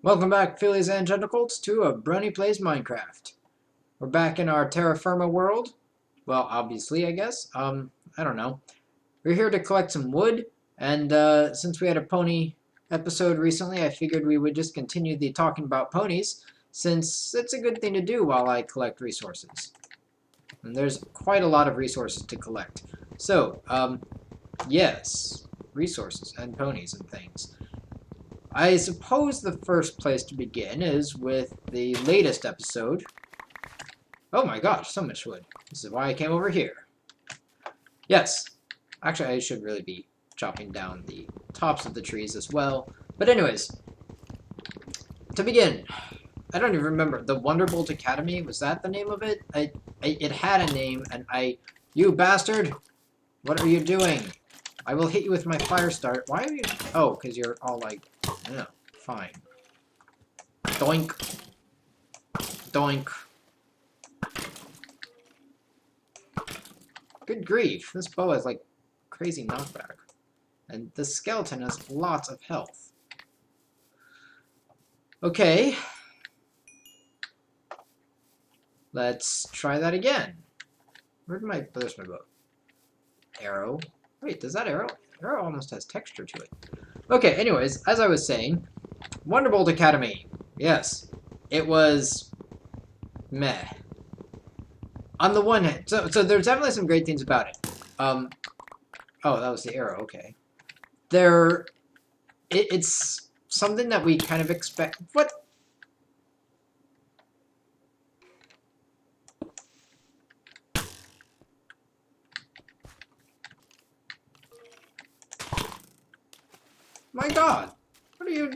Welcome back, fillies and genitals, to a Brony Plays Minecraft. We're back in our TerraFirma world. Well, obviously, I guess. I don't know. We're here to collect some wood, and since we had a pony episode recently, I figured we would just continue the talking about ponies, since it's a good thing to do while I collect resources. And there's quite a lot of resources to collect. So, yes, resources and ponies and things. I suppose the first place to begin is with the latest episode. Oh my gosh, so much wood. This is why I came over here. Yes, actually I should really be chopping down the tops of the trees as well. But anyways, to begin, I don't even remember. The Wonderbolt Academy, was that the name of it? It had a name, and You bastard! What are you doing? I will hit you with my fire start. Why are you... Oh, because you're all like... Yeah, fine. Doink. Doink. Good grief. This bow has, like, crazy knockback. And the skeleton has lots of health. Okay. Let's try that again. Where'd my... There's my bow. Arrow. Wait, does that arrow... Arrow almost has texture to it. Okay, anyways, as I was saying, Wonderbolt Academy. Yes, it was meh. On the one hand, so there's definitely some great things about it. Oh, that was the arrow. Okay, it's something that we kind of expect. What? My God, what are you?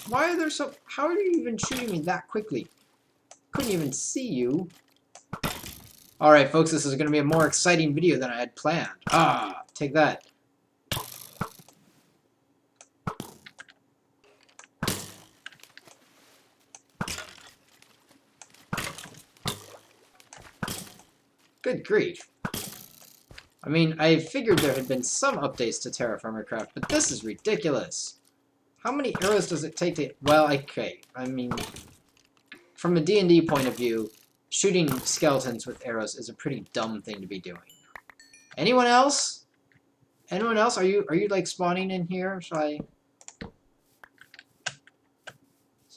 Why are there so? How are you even shooting me that quickly? Couldn't even see you. Alright, folks, this is going to be a more exciting video than I had planned. Ah, take that. Good grief. I mean, I figured there had been some updates to TerraFirma Craft, but this is ridiculous. How many arrows does it take to... Well, okay, I mean, from a D&D point of view, shooting skeletons with arrows is a pretty dumb thing to be doing. Anyone else? Anyone else? Are you like spawning in here? Shall I?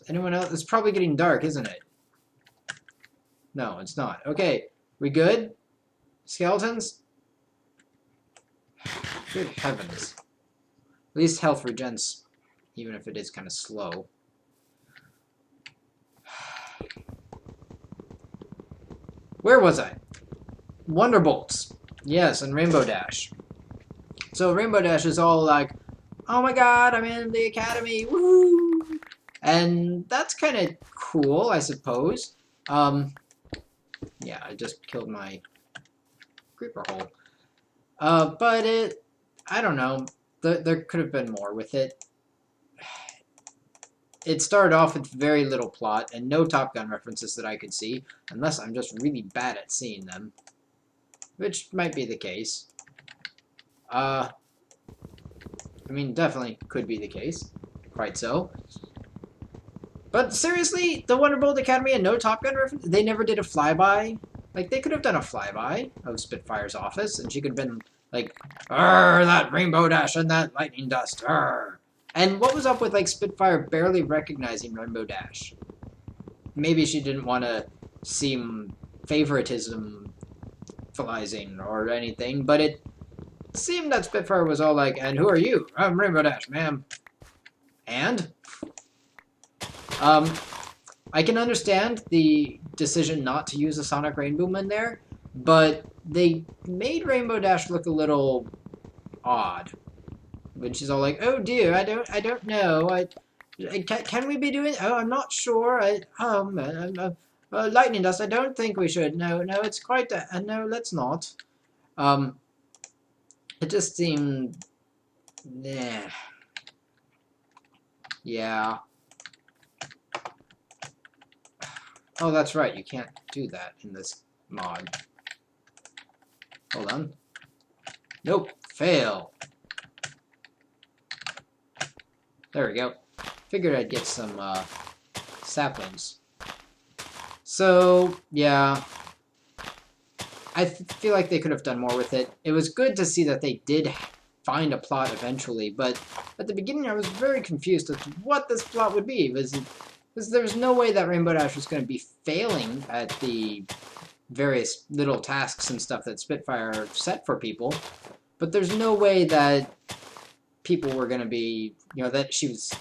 Anyone else? It's probably getting dark, isn't it? No, it's not. Okay, we good? Skeletons? Good heavens. At least health regens, even if it is kind of slow. Where was I? Wonderbolts. Yes, and Rainbow Dash. So Rainbow Dash is all like, oh my god, I'm in the academy, woohoo! And that's kind of cool, I suppose. Yeah, I just killed my creeper hole. But I don't know. There could have been more with it. It started off with very little plot and no Top Gun references that I could see, unless I'm just really bad at seeing them. Which might be the case. I mean, definitely could be the case. Quite so. But seriously, the Wonderbolt Academy and no Top Gun reference? They never did a flyby? Like, they could have done a flyby of Spitfire's office, and she could have been like, "Arr, that Rainbow Dash and that lightning dust, arr." And what was up with, like, Spitfire barely recognizing Rainbow Dash? Maybe she didn't want to seem favoritism-falizing or anything, but it seemed that Spitfire was all like, "And who are you?" "I'm Rainbow Dash, ma'am." And? I can understand the decision not to use a Sonic Rainboom in there, but they made Rainbow Dash look a little odd. When she's all like, "Oh dear, I don't know. Can we be doing? Oh, I'm not sure. Lightning dust. I don't think we should. No, it's quite. No, let's not." It just seemed, nah. Yeah. Oh, that's right. You can't do that in this mod. Hold on. Nope. Fail. There we go. Figured I'd get some saplings. So, yeah. I feel like they could have done more with it. It was good to see that they did find a plot eventually, but at the beginning I was very confused as to what this plot would be. Because there was no way that Rainbow Dash was going to be failing at the various little tasks and stuff that Spitfire set for people, but there's no way that people were going to be, you know, that she was...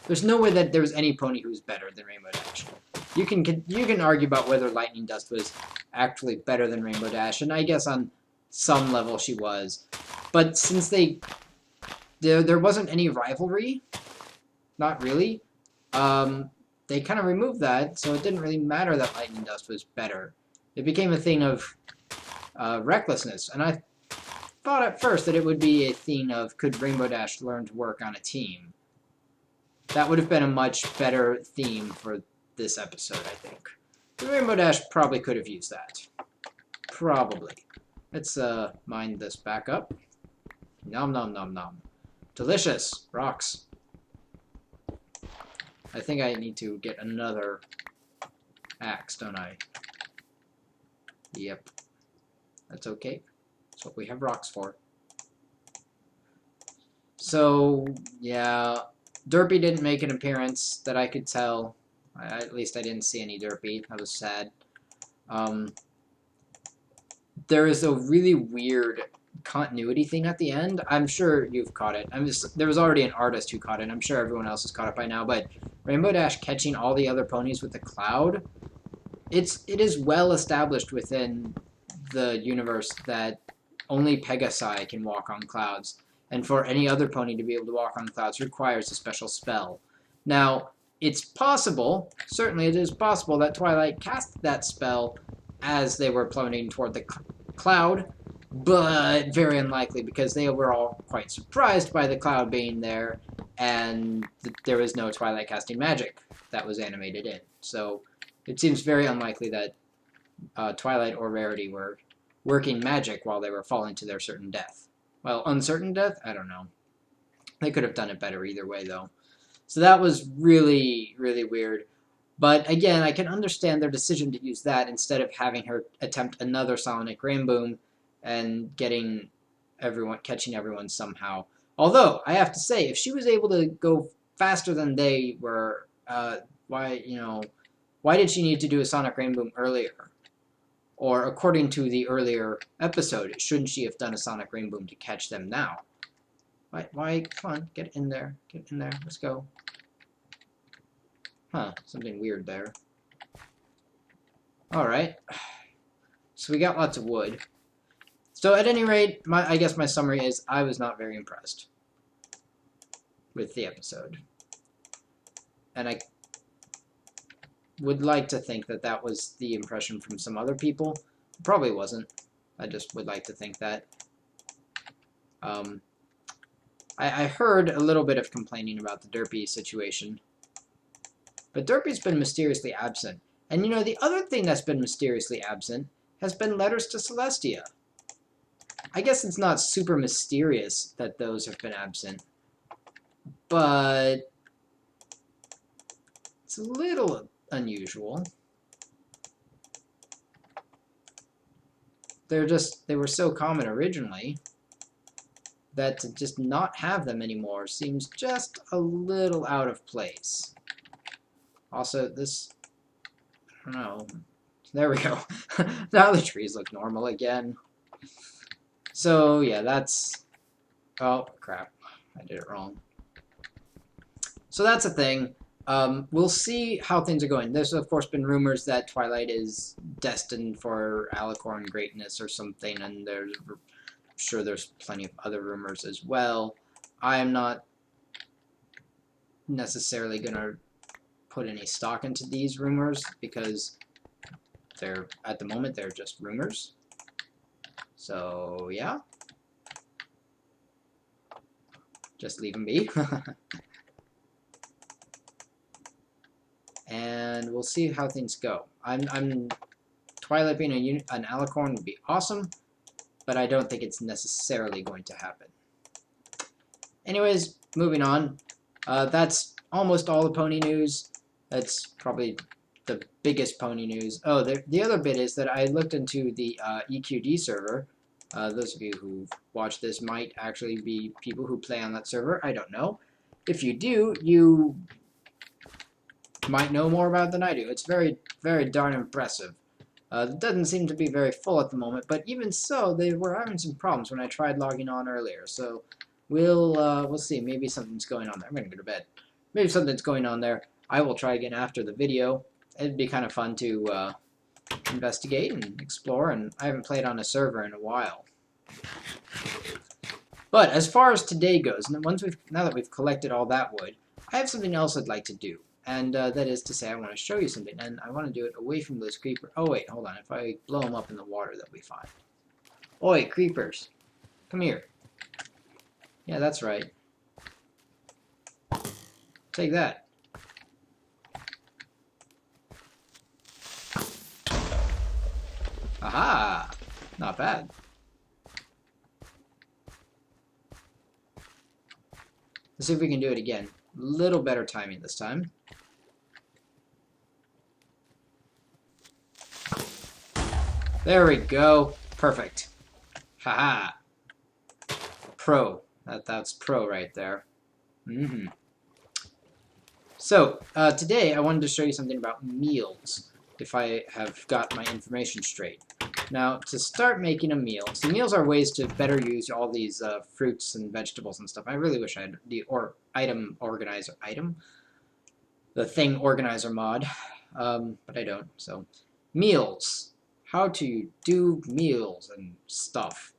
There's no way that there was any pony who was better than Rainbow Dash. You can argue about whether Lightning Dust was actually better than Rainbow Dash, and I guess on some level she was. But since there wasn't any rivalry, not really, they kind of removed that, so it didn't really matter that Lightning Dust was better. It became a thing of recklessness, and I thought at first that it would be a thing of, could Rainbow Dash learn to work on a team? That would have been a much better theme for this episode, I think. The Rainbow Dash probably could have used that. Probably. Let's mine this back up. Nom nom nom nom. Delicious. Rocks. I think I need to get another axe, don't I? Yep. That's okay. That's what we have rocks for. So, yeah. Derpy didn't make an appearance that I could tell. At least I didn't see any Derpy. That was sad. There is a really weird continuity thing at the end. I'm sure you've caught it. There was already an artist who caught it. I'm sure everyone else has caught it by now. But Rainbow Dash catching all the other ponies with the cloud, it is well established within the universe that only Pegasi can walk on clouds. And for any other pony to be able to walk on clouds requires a special spell. Now, it's possible, certainly it is possible, that Twilight cast that spell as they were plummeting toward the cloud, but very unlikely because they were all quite surprised by the cloud being there, and there was no Twilight casting magic that was animated in. So it seems very unlikely that Twilight or Rarity were working magic while they were falling to their certain death. Well, uncertain death? I don't know. They could have done it better either way, though. So that was really, really weird. But again, I can understand their decision to use that instead of having her attempt another Sonic Rainboom and catching everyone somehow. Although, I have to say, if she was able to go faster than they were, why did she need to do a Sonic Rainboom earlier? Or, according to the earlier episode, shouldn't she have done a Sonic Rainboom to catch them now? Why? Come on, get in there. Get in there. Let's go. Huh, something weird there. Alright. So we got lots of wood. So at any rate, I guess my summary is I was not very impressed with the episode. And I would like to think that that was the impression from some other people. Probably wasn't. I just would like to think that. I heard a little bit of complaining about the Derpy situation. But Derpy's been mysteriously absent. And you know, the other thing that's been mysteriously absent has been letters to Celestia. I guess it's not super mysterious that those have been absent. But it's a little unusual. They were so common originally that to just not have them anymore seems just a little out of place. Also, this, I don't know, there we go. Now the trees look normal again. So yeah, that's, oh crap, I did it wrong. So that's a thing. We'll see how things are going. There's, of course, been rumors that Twilight is destined for Alicorn greatness or something, and I'm sure there's plenty of other rumors as well. I am not necessarily going to put any stock into these rumors because at the moment, they're just rumors. So, yeah. Just leave them be. And we'll see how things go. Twilight being an Alicorn would be awesome, but I don't think it's necessarily going to happen. Anyways, moving on. That's almost all the pony news. That's probably the biggest pony news. Oh, the other bit is that I looked into the EQD server. Those of you who've watched this might actually be people who play on that server. I don't know. If you do, you might know more about it than I do. It's very, very darn impressive. It doesn't seem to be very full at the moment, but even so, they were having some problems when I tried logging on earlier. So we'll see. Maybe something's going on there. I'm gonna go to bed. Maybe something's going on there. I will try again after the video. It'd be kind of fun to investigate and explore, and I haven't played on a server in a while. But as far as today goes, now that we've collected all that wood, I have something else I'd like to do. And that is to say, I want to show you something, and I want to do it away from those creepers. Oh wait, hold on. If I blow them up in the water, they'll be fine. Oi, creepers. Come here. Yeah, that's right. Take that. Aha! Not bad. Let's see if we can do it again. Little better timing this time. There we go. Perfect. Haha. Pro. That's pro right there. So, today I wanted to show you something about meals, if I have got my information straight. Now, to start making a meal, so meals are ways to better use all these fruits and vegetables and stuff. I really wish I had the the thing organizer mod, but I don't. So, meals. How to do meals and stuff.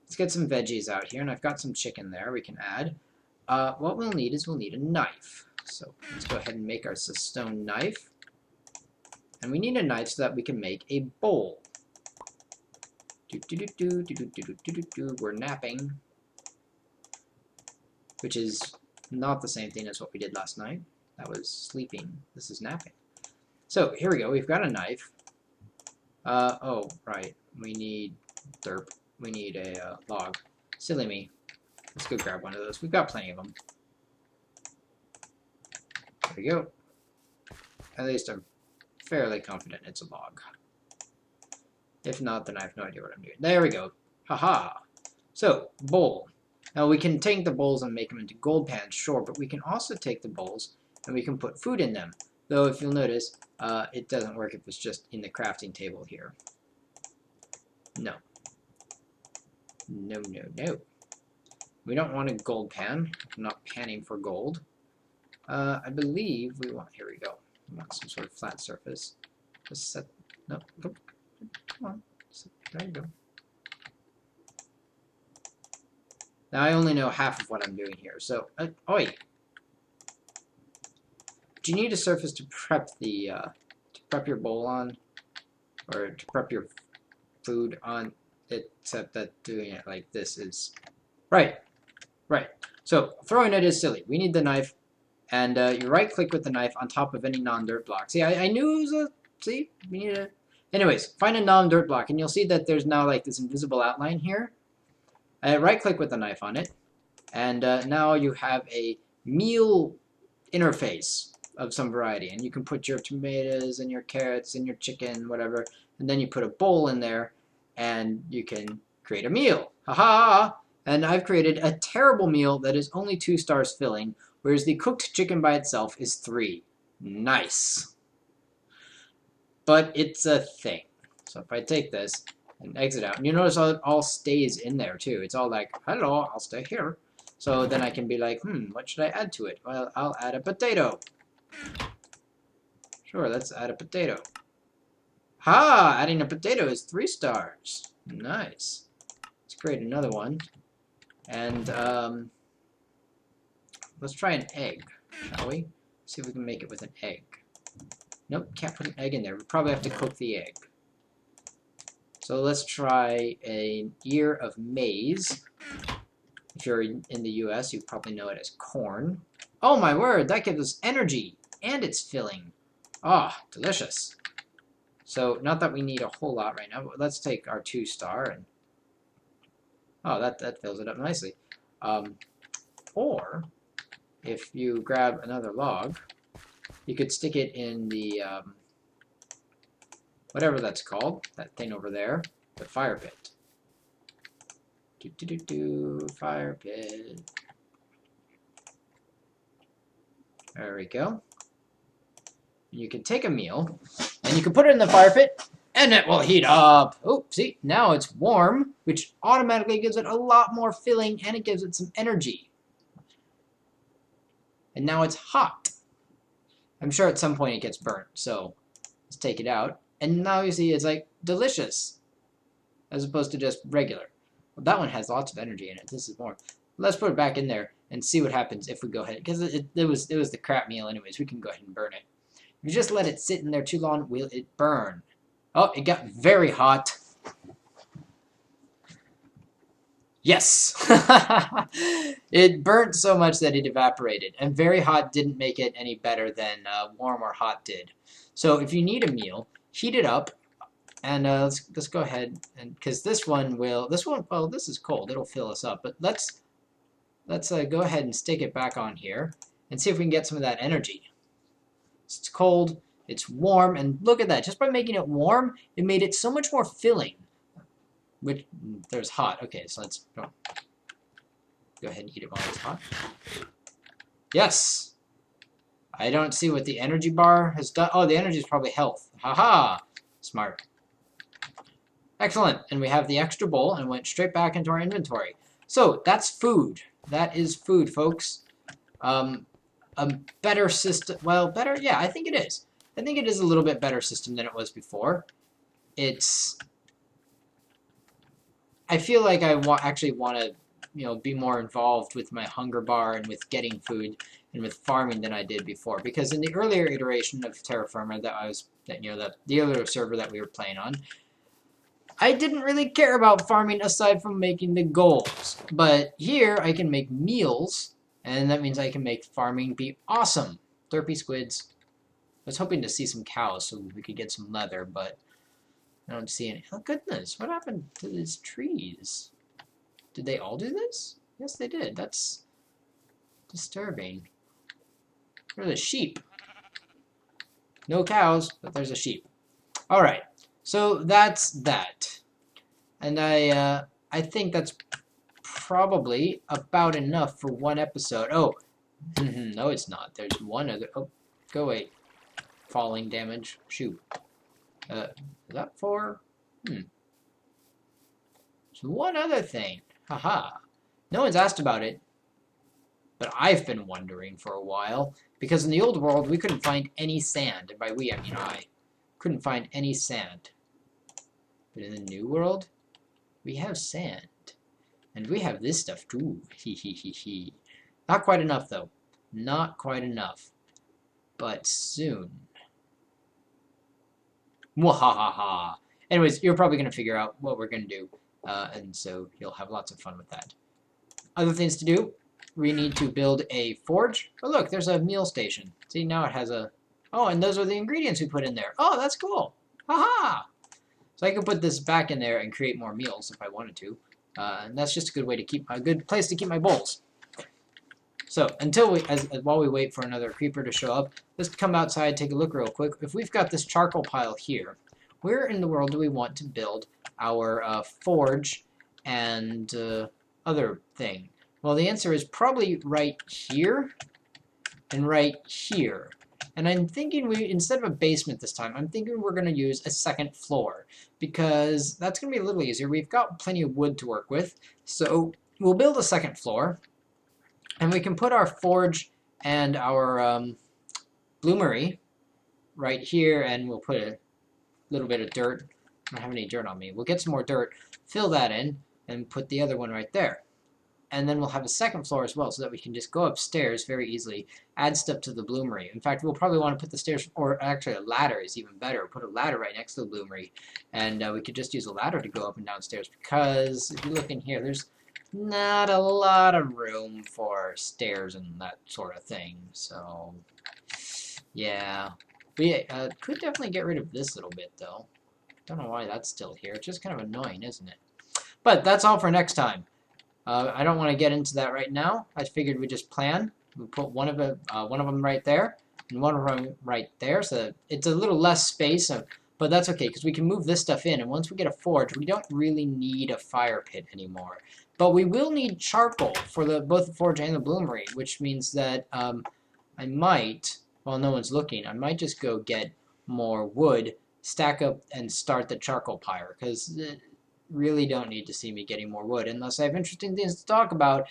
Let's get some veggies out here, and I've got some chicken there we can add. What we'll need is we'll need a knife. So let's go ahead and make our stone knife. And we need a knife so that we can make a bowl. We're napping. Which is not the same thing as what we did last night. That was sleeping. This is napping. So here we go. We've got a knife. Oh, right. We need derp. We need a log. Silly me. Let's go grab one of those. We've got plenty of them. There we go. At least I'm fairly confident it's a log. If not, then I have no idea what I'm doing. There we go. Haha. So, bowl. Now we can take the bowls and make them into gold pans, sure, but we can also take the bowls and we can put food in them. Though, if you'll notice, it doesn't work if it's just in the crafting table here. No. No, no, no. We don't want a gold pan. I'm not panning for gold. I believe we want, here we go. We want some sort of flat surface. Just set, no, come on. There you go. Now I only know half of what I'm doing here, so, oi! Do you need a surface to prep the, to prep your bowl on? Or to prep your food on? Except that doing it like this is... Right. Right. So, throwing it is silly. We need the knife, and you right-click with the knife on top of any non-dirt block. See, I knew it was a... See? We need a... Anyways, find a non-dirt block, and you'll see that there's now, like, this invisible outline here. Right-click with the knife on it, and now you have a meal interface of some variety, and you can put your tomatoes and your carrots and your chicken, whatever, and then you put a bowl in there, and you can create a meal. Ha-ha! And I've created a terrible meal that is only 2 stars filling, whereas the cooked chicken by itself is 3. Nice. But it's a thing. So if I take this and exit out, and you notice it all stays in there too. It's all like, hello, I'll stay here. So then I can be like, what should I add to it? Well, I'll add a potato. Sure, let's add a potato. Ha! Adding a potato is 3 stars. Nice. Let's create another one. And let's try an egg, shall we? See if we can make it with an egg. Nope, can't put an egg in there. We probably have to cook the egg. So let's try an ear of maize. If you're in the US, you probably know it as corn. Oh my word, that gives us energy, and it's filling. Ah, delicious. So, not that we need a whole lot right now, but let's take our 2 star and... Oh, that fills it up nicely. Or, if you grab another log, you could stick it in the, whatever that's called, that thing over there, the fire pit. Fire pit. There we go. You can take a meal, and you can put it in the fire pit, and it will heat up. Oh, see, now it's warm, which automatically gives it a lot more filling, and it gives it some energy. And now it's hot. I'm sure at some point it gets burnt, so let's take it out. And now you see it's like delicious, as opposed to just regular. Well, that one has lots of energy in it. This is more. Let's put it back in there and see what happens if we go ahead, because it was the crap meal anyways. We can go ahead and burn it. If you just let it sit in there too long, will it burn? Oh, it got very hot. Yes! It burnt so much that it evaporated. And very hot didn't make it any better than warm or hot did. So if you need a meal, heat it up. And let's go ahead, and because this one, well, this is cold. It'll fill us up. But let's go ahead and stick it back on here and see if we can get some of that energy. It's cold, it's warm, and look at that. Just by making it warm, it made it so much more filling. Which, there's hot. Okay, so let's go ahead and eat it while it's hot. Yes! I don't see what the energy bar has done. Oh, the energy is probably health. Haha! Smart. Excellent. And we have the extra bowl and went straight back into our inventory. So, that's food. That is food, folks. A better system. Well, better? Yeah, I think it is. I think it is a little bit better system than it was before. I feel like I actually want to, be more involved with my hunger bar and with getting food and with farming than I did before. Because in the earlier iteration of TerraFirma the other server that we were playing on, I didn't really care about farming aside from making the goals. But here I can make meals, and that means I can make farming be awesome. Derpy squids. I was hoping to see some cows so we could get some leather, but I don't see any. Oh goodness, what happened to these trees? Did they all do this? Yes, they did. That's disturbing. There's a sheep. No cows, but there's a sheep. All right, so that's that. And I think that's probably about enough for one episode. Oh, no, it's not. There's one other. Oh, go away. Falling damage. Shoot. Is that 4? There's one other thing. Haha. No one's asked about it, but I've been wondering for a while, because in the old world we couldn't find any sand. And by we, I mean I. Couldn't find any sand. But in the new world, we have sand. And we have this stuff too. He. Not quite enough though. Not quite enough. But soon. Mwahaha. Anyways, you're probably going to figure out what we're going to do. And so you'll have lots of fun with that. Other things to do. We need to build a forge. Oh look, there's a meal station. See, now it has a... Oh, and those are the ingredients we put in there. Oh, that's cool. Haha. So I can put this back in there and create more meals if I wanted to. And that's just a good way to keep... A good place to keep my bowls. So, while we wait for another creeper to show up, let's come outside, take a look real quick. If we've got this charcoal pile here, where in the world do we want to build our forge and other thing? Well, the answer is probably right here and right here. And I'm thinking instead of a basement this time, I'm thinking we're going to use a second floor, because that's going to be a little easier. We've got plenty of wood to work with, so we'll build a second floor. And we can put our forge and our bloomery right here, and we'll put a little bit of dirt. I don't have any dirt on me. We'll get some more dirt, fill that in, and put the other one right there. And then we'll have a second floor as well, so that we can just go upstairs very easily, add stuff to the bloomery. In fact, we'll probably want to put the stairs, or actually a ladder is even better. Put a ladder right next to the bloomery, and we could just use a ladder to go up and downstairs, because if you look in here, there's not a lot of room for stairs and that sort of thing. So, yeah. We could definitely get rid of this little bit, though. Don't know why that's still here. It's just kind of annoying, isn't it? But that's all for next time. I don't want to get into that right now. I figured we'd just plan. We put one of them right there, and one of them right there, so it's a little less space, but that's okay, because we can move this stuff in, and once we get a forge, we don't really need a fire pit anymore. But we will need charcoal for both the forge and the bloomery, which means that I might, while no one's looking, I might just go get more wood, stack up, and start the charcoal pyre, because really don't need to see me getting more wood unless I have interesting things to talk about.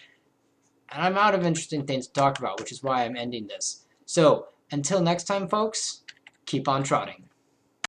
And I'm out of interesting things to talk about, which is why I'm ending this. So, until next time, folks, keep on trotting.